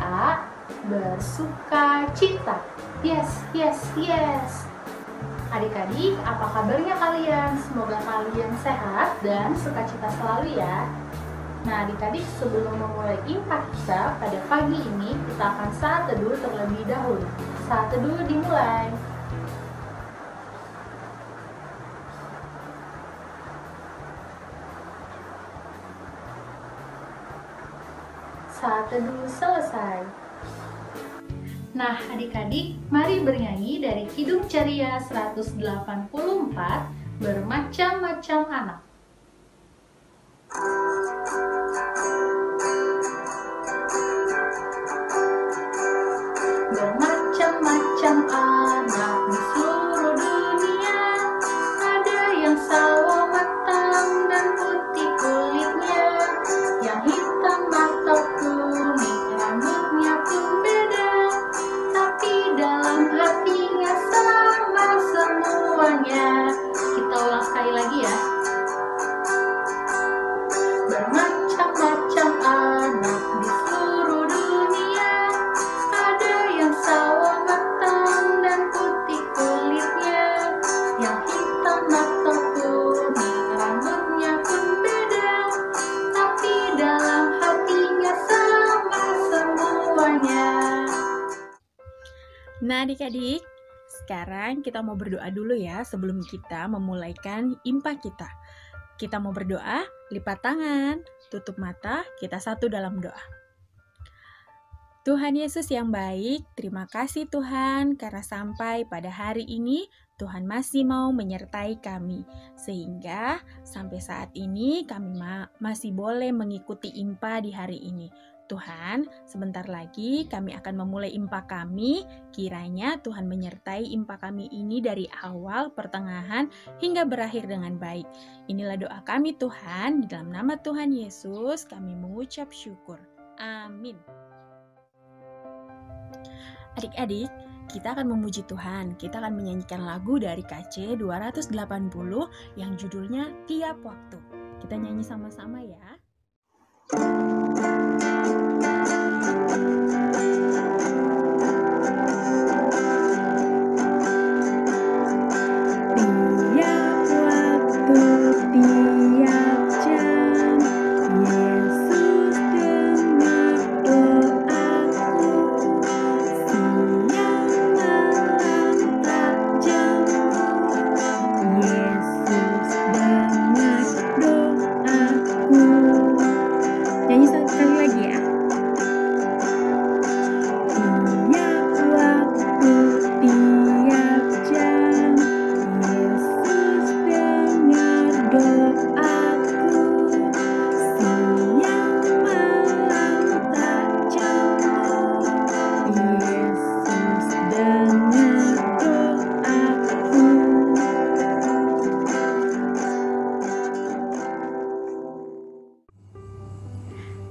A. Bersuka cita. Yes, yes, yes. Adik-adik, apa kabarnya kalian? Semoga kalian sehat dan sukacita selalu ya. Nah adik-adik, sebelum memulai IMPA kita pada pagi ini, kita akan saat teduh terlebih dahulu. Saat teduh dimulai. Saat teduh selesai. Nah adik-adik, mari bernyanyi dari Kidung Ceria 184, Bermacam-macam Anak. Bermacam-macam anak di seluruh dunia, ada yang sawo matang dan putih kulitnya, yang hitam atau kuning rambutnya pun beda, tapi dalam hatinya sama semuanya. Kita ulang sekali lagi ya. Bermacam-macam anak di seluruh dunia, ada yang sawo matang dan putih kulitnya, yang hitam atau kuning rambutnya pun beda, tapi dalam hatinya sama semuanya. Nah adik-adik, sekarang kita mau berdoa dulu ya sebelum kita memulaikan IMPA kita. Kita mau berdoa, lipat tangan, tutup mata, kita satu dalam doa. Tuhan Yesus yang baik, terima kasih Tuhan karena sampai pada hari ini Tuhan masih mau menyertai kami. Sehingga sampai saat ini kami masih boleh mengikuti IMPA di hari ini. Tuhan, sebentar lagi kami akan memulai IMPA kami. Kiranya Tuhan menyertai IMPA kami ini dari awal, pertengahan, hingga berakhir dengan baik. Inilah doa kami Tuhan, di dalam nama Tuhan Yesus kami mengucap syukur. Amin. Adik-adik, kita akan memuji Tuhan. Kita akan menyanyikan lagu dari KC 280 yang judulnya Tiap Waktu. Kita nyanyi sama-sama ya.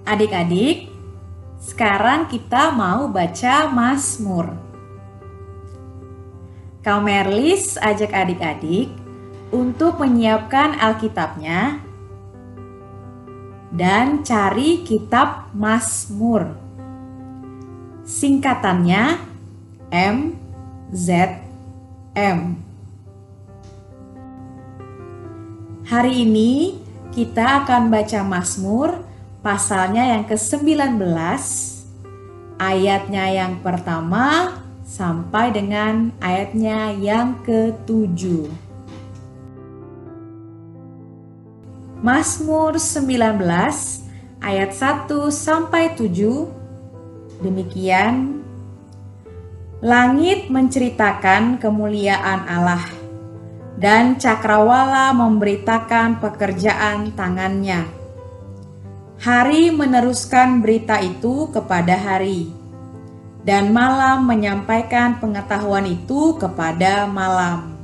Adik-adik, sekarang kita mau baca Mazmur. Kak Merlis ajak adik-adik untuk menyiapkan Alkitabnya dan cari kitab Mazmur. Singkatannya MZM. Hari ini kita akan baca Mazmur pasalnya yang ke-19, ayatnya yang pertama sampai dengan ayatnya yang ke-7. Mazmur 19 ayat 1 sampai 7. Demikian, langit menceritakan kemuliaan Allah dan cakrawala memberitakan pekerjaan tangannya. Hari meneruskan berita itu kepada hari, dan malam menyampaikan pengetahuan itu kepada malam.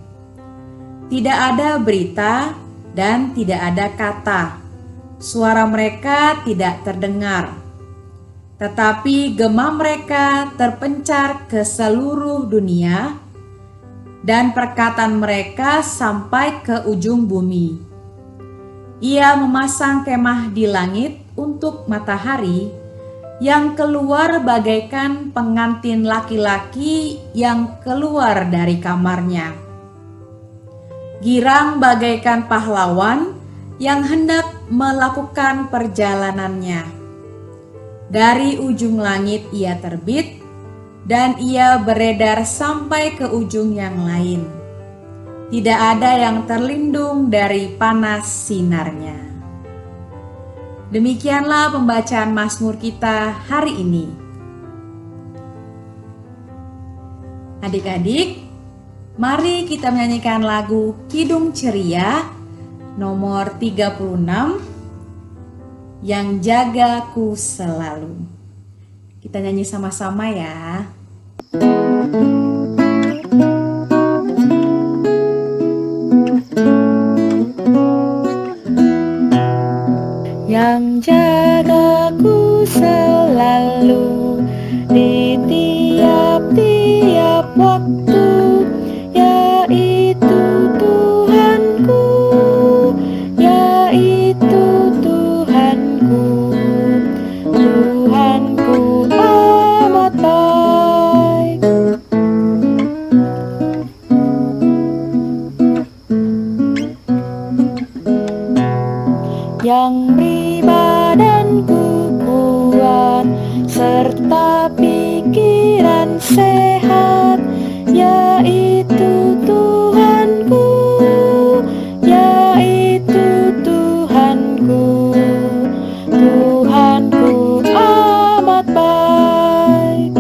Tidak ada berita dan tidak ada kata, suara mereka tidak terdengar. Tetapi gema mereka terpencar ke seluruh dunia, dan perkataan mereka sampai ke ujung bumi. Ia memasang kemah di langit untuk matahari, yang keluar bagaikan pengantin laki-laki yang keluar dari kamarnya. Girang bagaikan pahlawan yang hendak melakukan perjalanannya. Dari ujung langit ia terbit, dan ia beredar sampai ke ujung yang lain. Tidak ada yang terlindung dari panas sinarnya. Demikianlah pembacaan Mazmur kita hari ini. Adik-adik, mari kita menyanyikan lagu Kidung Ceria nomor 36, Yang Jagaku Selalu. Kita nyanyi sama-sama ya. Yang jagaku selalu di tiap-tiap waktu, yaitu Tuhanku, yaitu Tuhanku. Tuhanku amat baik. Yang beri badanku kuat serta pikiran sehat, yaitu Tuhanku, yaitu Tuhanku. Tuhanku amat baik.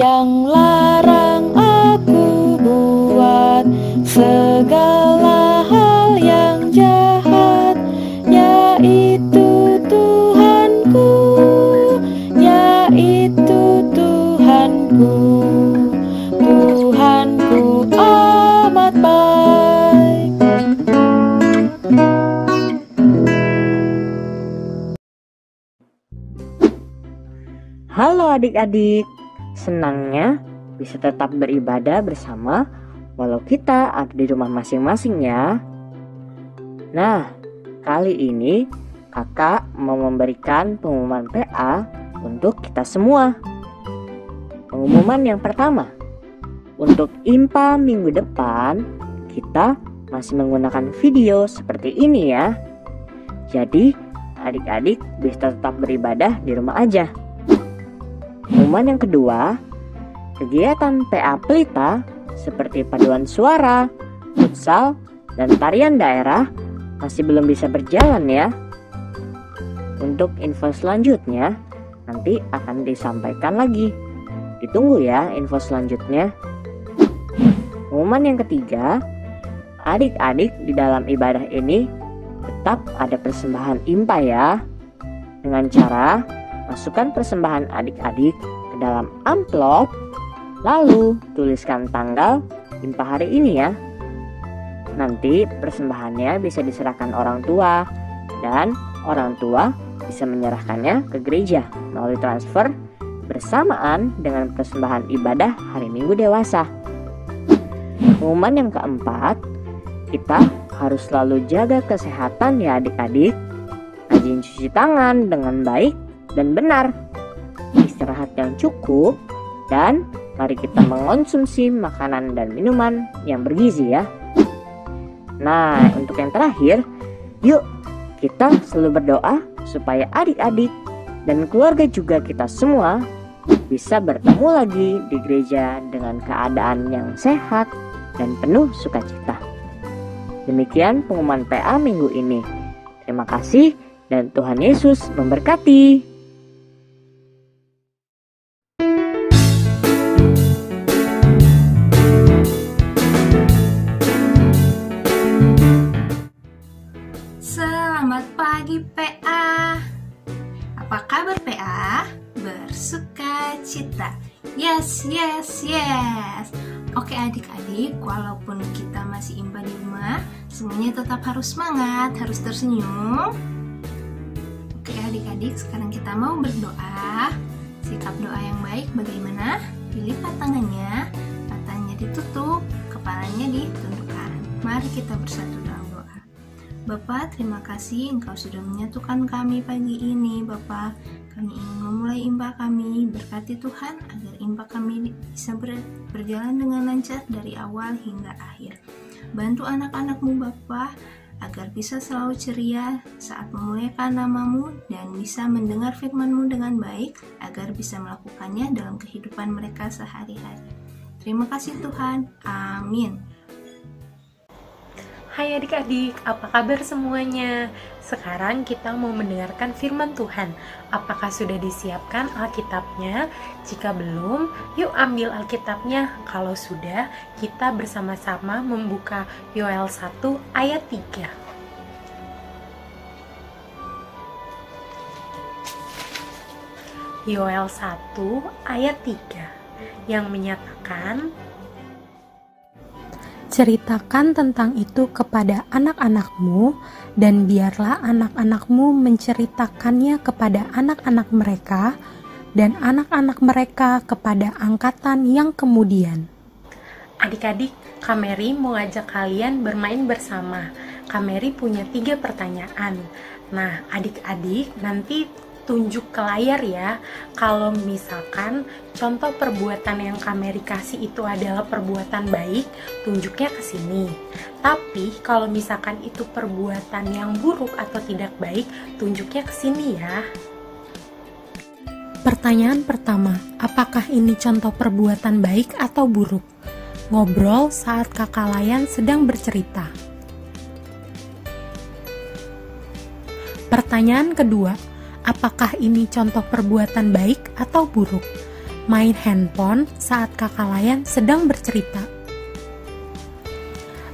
Yang larang aku buat segala hal yang jahat, yaitu Tuhanku, yaitu Tuhanku. Tuhanku amat baik. Halo adik-adik, senangnya bisa tetap beribadah bersama walau kita ada di rumah masing-masing ya. Nah, kali ini kakak mau memberikan pengumuman PA untuk kita semua. Pengumuman yang pertama, untuk IMPA minggu depan kita masih menggunakan video seperti ini ya. Jadi adik-adik bisa tetap beribadah di rumah aja. Pengumuman yang kedua, kegiatan PA Pelita seperti paduan suara, futsal, dan tarian daerah masih belum bisa berjalan ya. Untuk info selanjutnya nanti akan disampaikan lagi. Ditunggu ya info selanjutnya. Pengumuman yang ketiga, adik-adik di dalam ibadah ini tetap ada persembahan IMPA ya. Dengan cara masukkan persembahan adik-adik ke dalam amplop, lalu tuliskan tanggal IMPA hari ini ya. Nanti persembahannya bisa diserahkan orang tua, dan orang tua bisa menyerahkannya ke gereja melalui transfer bersamaan dengan persembahan ibadah hari Minggu dewasa. Pengumuman yang keempat, kita harus selalu jaga kesehatan ya adik-adik. Rajin cuci tangan dengan baik dan benar, istirahat yang cukup, dan mari kita mengonsumsi makanan dan minuman yang bergizi ya. Nah, untuk yang terakhir, yuk kita selalu berdoa supaya adik-adik dan keluarga juga kita semua bisa bertemu lagi di gereja dengan keadaan yang sehat dan penuh sukacita. Demikian pengumuman PA minggu ini. Terima kasih dan Tuhan Yesus memberkati. Selamat pagi PA. Apa kabar PA? Bersukacita. Yes, yes, yes. Oke adik-adik, walaupun kita masih IMPA di rumah, semuanya tetap harus semangat, harus tersenyum. Oke adik-adik, sekarang kita mau berdoa. Sikap doa yang baik bagaimana? Dilipat tangannya, matanya ditutup, kepalanya ditundukkan. Mari kita bersatu dalam doa. Bapa, terima kasih Engkau sudah menyatukan kami pagi ini, Bapa. Kami ingin memulai imba kami. Berkati Tuhan agar imba kami bisa berjalan dengan lancar dari awal hingga akhir. Bantu anak-anak-Mu, Bapa, agar bisa selalu ceria saat memuliakan nama-Mu dan bisa mendengar firman-Mu dengan baik, agar bisa melakukannya dalam kehidupan mereka sehari-hari. Terima kasih Tuhan. Amin. Hai adik-adik, apa kabar semuanya? Sekarang kita mau mendengarkan firman Tuhan. Apakah sudah disiapkan Alkitabnya? Jika belum, yuk ambil Alkitabnya. Kalau sudah, kita bersama-sama membuka Yoel 1 ayat 3. Yoel 1 ayat 3 yang menyatakan, ceritakan tentang itu kepada anak-anakmu, dan biarlah anak-anakmu menceritakannya kepada anak-anak mereka, dan anak-anak mereka kepada angkatan yang kemudian. Adik-adik, Kak Mary mau ngajak kalian bermain bersama. Kak Mary punya 3 pertanyaan. Nah, adik-adik nanti tunjuk ke layar ya. Kalau misalkan contoh perbuatan yang Kak Mary kasih itu adalah perbuatan baik, tunjuknya ke sini. Tapi kalau misalkan itu perbuatan yang buruk atau tidak baik, tunjuknya ke sini ya. Pertanyaan pertama, apakah ini contoh perbuatan baik atau buruk? Ngobrol saat kakak Layan sedang bercerita. Pertanyaan kedua, apakah ini contoh perbuatan baik atau buruk? Main handphone saat kakak Layan sedang bercerita.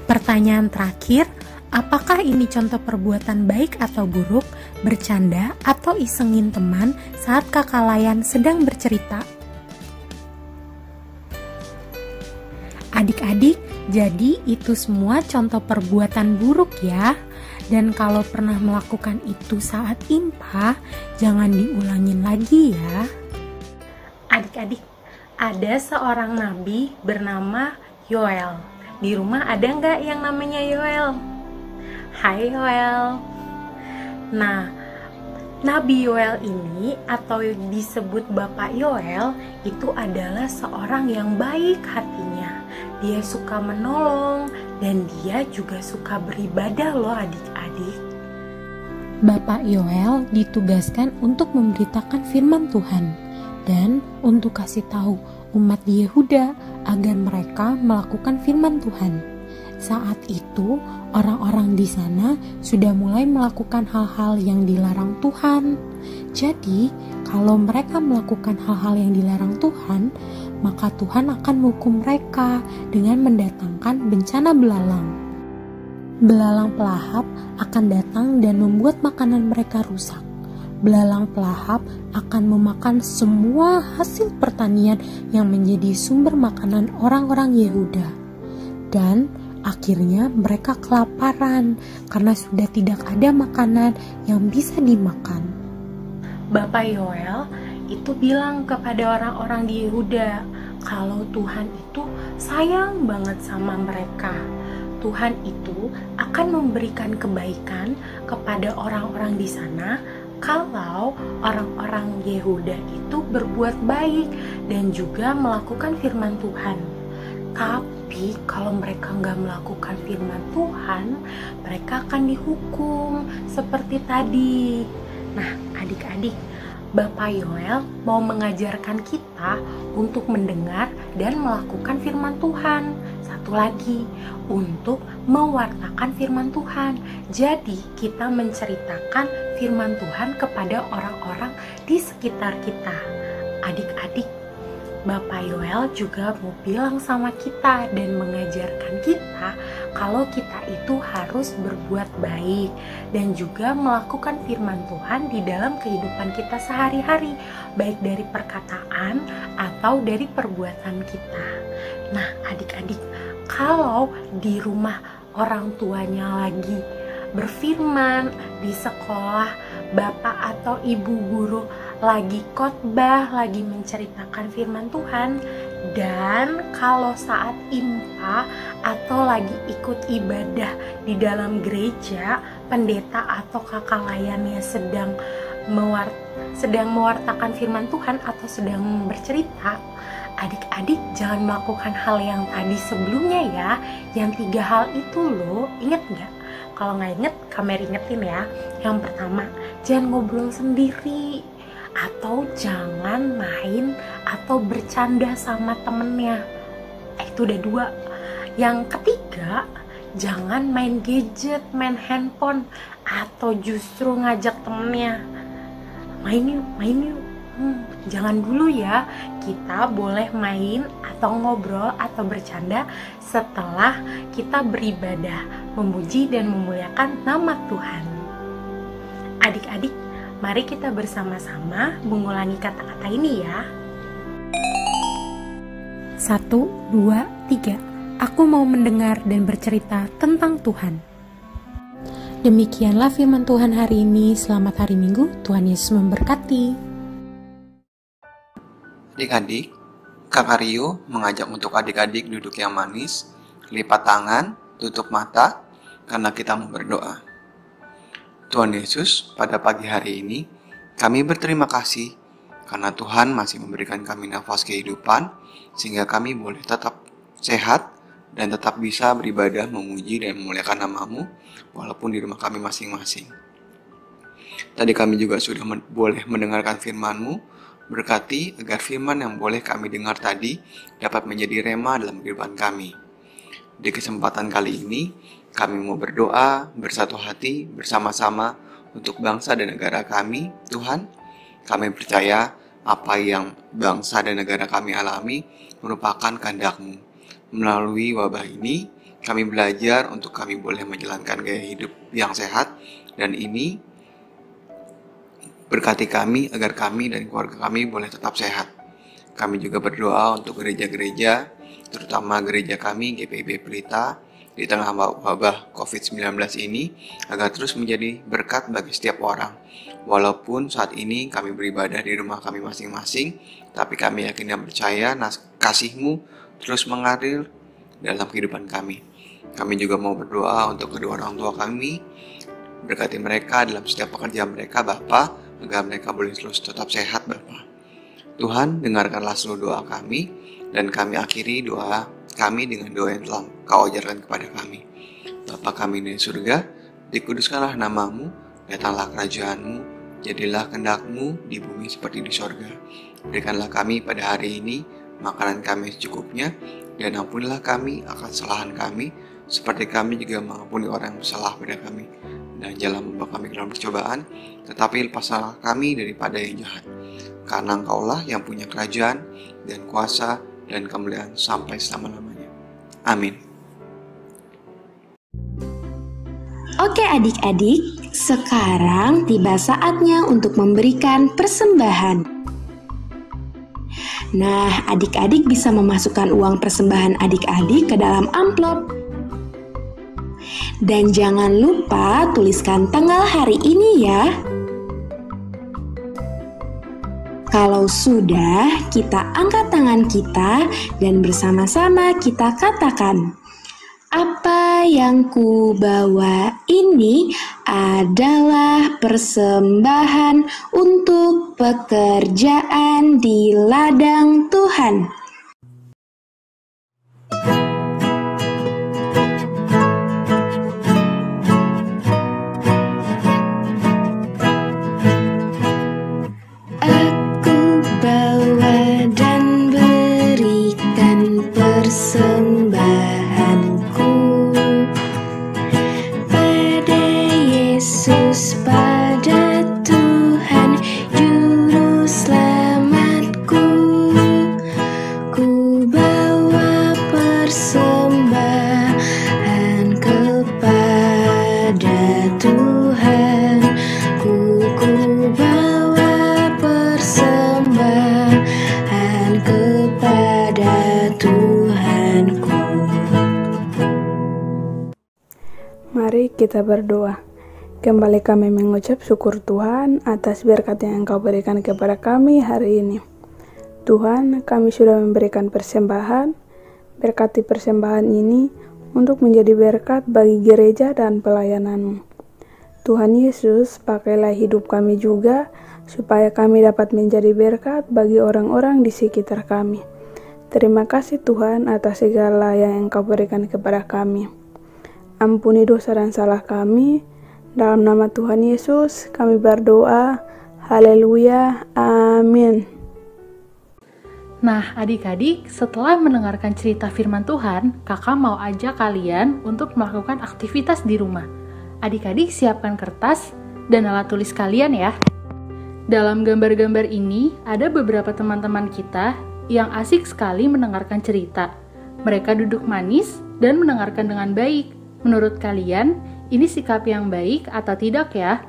Pertanyaan terakhir, apakah ini contoh perbuatan baik atau buruk? Bercanda atau isengin teman saat kakak Layan sedang bercerita? Adik-adik, jadi itu semua contoh perbuatan buruk ya. Dan kalau pernah melakukan itu saat impa, jangan diulangin lagi ya. Adik-adik, ada seorang nabi bernama Yoel. Di rumah ada nggak yang namanya Yoel? Hai Yoel. Nah, Nabi Yoel ini atau disebut Bapak Yoel itu adalah seorang yang baik hatinya. Dia suka menolong dan dia juga suka beribadah loh adik-adik. Bapak Yoel ditugaskan untuk memberitakan firman Tuhan dan untuk kasih tahu umat Yehuda agar mereka melakukan firman Tuhan. Saat itu orang-orang di sana sudah mulai melakukan hal-hal yang dilarang Tuhan. Jadi kalau mereka melakukan hal-hal yang dilarang Tuhan, maka Tuhan akan menghukum mereka dengan mendatangkan bencana belalang. Belalang pelahap akan datang dan membuat makanan mereka rusak. Belalang pelahap akan memakan semua hasil pertanian yang menjadi sumber makanan orang-orang Yehuda. Dan akhirnya mereka kelaparan karena sudah tidak ada makanan yang bisa dimakan. Bapak Yoel itu bilang kepada orang-orang di Yehuda kalau Tuhan itu sayang banget sama mereka. Tuhan itu akan memberikan kebaikan kepada orang-orang di sana kalau orang-orang Yehuda itu berbuat baik dan juga melakukan firman Tuhan. Tapi kalau mereka nggak melakukan firman Tuhan, mereka akan dihukum seperti tadi. Nah, adik-adik, Bapak Yoel mau mengajarkan kita untuk mendengar dan melakukan firman Tuhan. Satu lagi, untuk mewartakan firman Tuhan. Jadi, kita menceritakan firman Tuhan kepada orang-orang di sekitar kita. Adik-adik, Bapak Yoel juga mau bilang sama kita dan mengajarkan kita kalau kita itu harus berbuat baik dan juga melakukan firman Tuhan di dalam kehidupan kita sehari-hari, baik dari perkataan atau dari perbuatan kita. Nah, adik-adik, kalau di rumah orang tuanya lagi berfirman, di sekolah bapak atau ibu guru lagi khotbah, lagi menceritakan firman Tuhan, Dan kalau saat impa atau lagi ikut ibadah di dalam gereja, pendeta atau kakak layannya sedang mewartakan firman Tuhan atau sedang bercerita, adik-adik jangan melakukan hal yang tadi sebelumnya ya. Yang 3 hal itu loh, inget nggak? Kalau nggak inget, Kamer ingetin ya. Yang pertama, jangan ngobrol sendiri, atau jangan main atau bercanda sama temennya. Itu udah 2. Yang ketiga, jangan main gadget, main handphone, atau justru ngajak temennya, main yuk. Jangan dulu ya. Kita boleh main atau ngobrol atau bercanda setelah kita beribadah, memuji dan memuliakan nama Tuhan. Adik-adik, mari kita bersama-sama mengulangi kata-kata ini ya. 1, 2, 3. Aku mau mendengar dan bercerita tentang Tuhan. Demikianlah firman Tuhan hari ini. Selamat hari Minggu. Tuhan Yesus memberkati. Adik-adik, Kak Aryo mengajak untuk adik-adik duduk yang manis, lipat tangan, tutup mata, karena kita mau berdoa. Tuhan Yesus, pada pagi hari ini, kami berterima kasih karena Tuhan masih memberikan kami nafas kehidupan, sehingga kami boleh tetap sehat dan tetap bisa beribadah, memuji dan memuliakan nama-Mu, walaupun di rumah kami masing-masing. Tadi kami juga sudah boleh mendengarkan firman-Mu. Berkati agar firman yang boleh kami dengar tadi dapat menjadi rema dalam kehidupan kami. Di kesempatan kali ini, kami mau berdoa bersatu hati bersama-sama untuk bangsa dan negara kami. Tuhan, kami percaya apa yang bangsa dan negara kami alami merupakan kehendak-Mu. Melalui wabah ini, kami belajar untuk kami boleh menjalankan gaya hidup yang sehat, dan ini berkati kami agar kami dan keluarga kami boleh tetap sehat. Kami juga berdoa untuk gereja-gereja, terutama gereja kami GPIB Pelita, di tengah wabah COVID-19 ini, agar terus menjadi berkat bagi setiap orang. Walaupun saat ini kami beribadah di rumah kami masing-masing, tapi kami yakin dan percaya kasih-Mu terus mengalir dalam kehidupan kami. Kami juga mau berdoa untuk kedua orang tua kami, berkati mereka dalam setiap pekerjaan mereka, Bapa, agar mereka boleh terus tetap sehat, Bapa. Tuhan, dengarkanlah seluruh doa kami, dan kami akhiri doa kami dengan doa yang telah Kau ajarkan kepada kami. Bapa kami di surga, dikuduskanlah nama-Mu, datanglah kerajaan-Mu, jadilah kehendak-Mu di bumi seperti di sorga. Berikanlah kami pada hari ini makanan kami secukupnya, dan ampunilah kami akan kesalahan kami, seperti kami juga mengampuni orang yang bersalah pada kami. Dan janganlah membawa kami ke dalam percobaan, tetapi lepaslah kami daripada yang jahat. Karena Engkaulah yang punya kerajaan dan kuasa dan kemuliaan sampai selama-lamanya. Amin. Oke adik-adik, sekarang tiba saatnya untuk memberikan persembahan. Nah, adik-adik bisa memasukkan uang persembahan adik-adik ke dalam amplop. Dan jangan lupa tuliskan tanggal hari ini ya. Kalau sudah, kita angkat tangan kita dan bersama-sama kita katakan, apa yang ku bawa ini adalah persembahan untuk pekerjaan di ladang Tuhan. Persembahanku pada Yesus, pada Tuhan Juru Selamatku. Ku bawa persembahan kepada Tuhan. Ku bawa persembahan kepada Tuhanku. Mari kita berdoa. Kembali kami mengucap syukur Tuhan atas berkat yang Engkau berikan kepada kami hari ini. Tuhan, kami sudah memberikan persembahan. Berkati persembahan ini untuk menjadi berkat bagi gereja dan pelayanan-Mu. Tuhan Yesus, pakailah hidup kami juga, supaya kami dapat menjadi berkat bagi orang-orang di sekitar kami. Terima kasih Tuhan atas segala yang Engkau berikan kepada kami. Ampuni dosa dan salah kami. Dalam nama Tuhan Yesus, kami berdoa. Haleluya. Amin. Nah, adik-adik, setelah mendengarkan cerita firman Tuhan, kakak mau ajak kalian untuk melakukan aktivitas di rumah. Adik-adik siapkan kertas dan alat tulis kalian ya. Dalam gambar-gambar ini, ada beberapa teman-teman kita yang asik sekali mendengarkan cerita. Mereka duduk manis dan mendengarkan dengan baik. Menurut kalian, ini sikap yang baik atau tidak ya?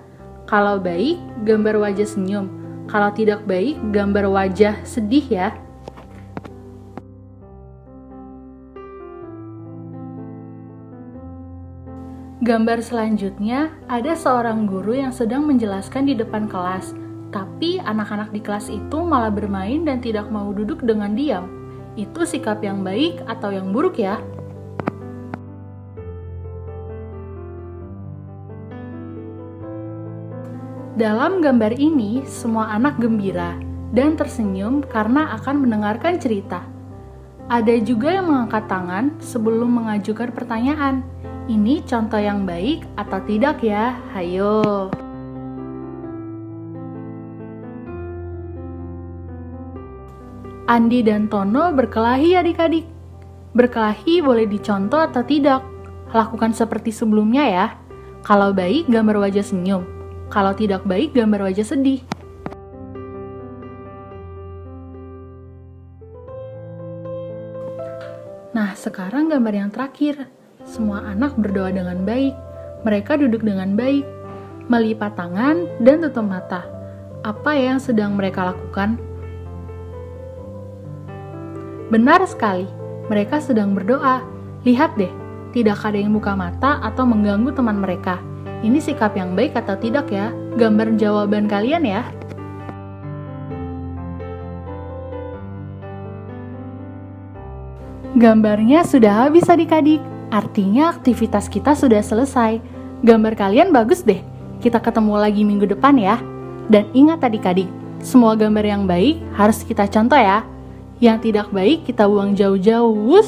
Kalau baik, gambar wajah senyum. Kalau tidak baik, gambar wajah sedih ya. Gambar selanjutnya, ada seorang guru yang sedang menjelaskan di depan kelas, tapi anak-anak di kelas itu malah bermain dan tidak mau duduk dengan diam. Itu sikap yang baik atau yang buruk ya? Dalam gambar ini, semua anak gembira dan tersenyum karena akan mendengarkan cerita. Ada juga yang mengangkat tangan sebelum mengajukan pertanyaan. Ini contoh yang baik atau tidak ya? Hayo. Andi dan Tono berkelahi adik-adik. Berkelahi boleh dicontoh atau tidak? Lakukan seperti sebelumnya ya. Kalau baik, gambar wajah senyum. Kalau tidak baik, gambar wajah sedih. Nah, sekarang gambar yang terakhir. Semua anak berdoa dengan baik. Mereka duduk dengan baik, melipat tangan dan tutup mata. Apa yang sedang mereka lakukan? Benar sekali, mereka sedang berdoa. Lihat deh, tidak ada yang buka mata atau mengganggu teman mereka. Ini sikap yang baik atau tidak ya? Gambar jawaban kalian ya. Gambarnya sudah habis adik-adik. Artinya aktivitas kita sudah selesai. Gambar kalian bagus deh. Kita ketemu lagi minggu depan ya. Dan ingat adik-adik, semua gambar yang baik harus kita contoh ya. Yang tidak baik kita buang jauh-jauh.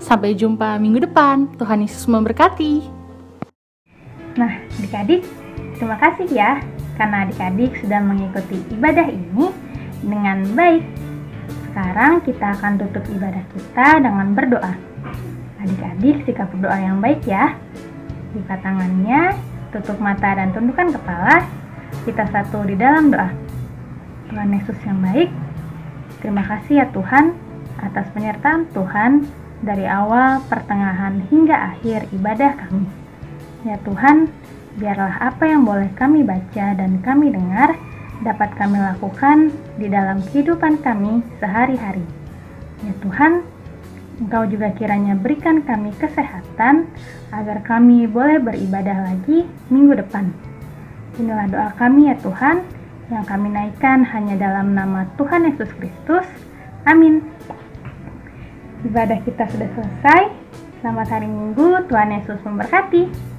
Sampai jumpa minggu depan. Tuhan Yesus memberkati. Nah, adik-adik, terima kasih ya. Karena adik-adik sudah mengikuti ibadah ini dengan baik. Sekarang kita akan tutup ibadah kita dengan berdoa. Adik-adik sikap berdoa yang baik ya. Buka tangannya, tutup mata dan tundukkan kepala. Kita satu di dalam doa. Tuhan Yesus yang baik, terima kasih ya Tuhan atas penyertaan Tuhan dari awal, pertengahan hingga akhir ibadah kami. Ya Tuhan, biarlah apa yang boleh kami baca dan kami dengar dapat kami lakukan di dalam kehidupan kami sehari-hari. Ya Tuhan, Engkau juga kiranya berikan kami kesehatan agar kami boleh beribadah lagi minggu depan. Inilah doa kami ya Tuhan, yang kami naikkan hanya dalam nama Tuhan Yesus Kristus. Amin. Ibadah kita sudah selesai. Selamat hari Minggu, Tuhan Yesus memberkati.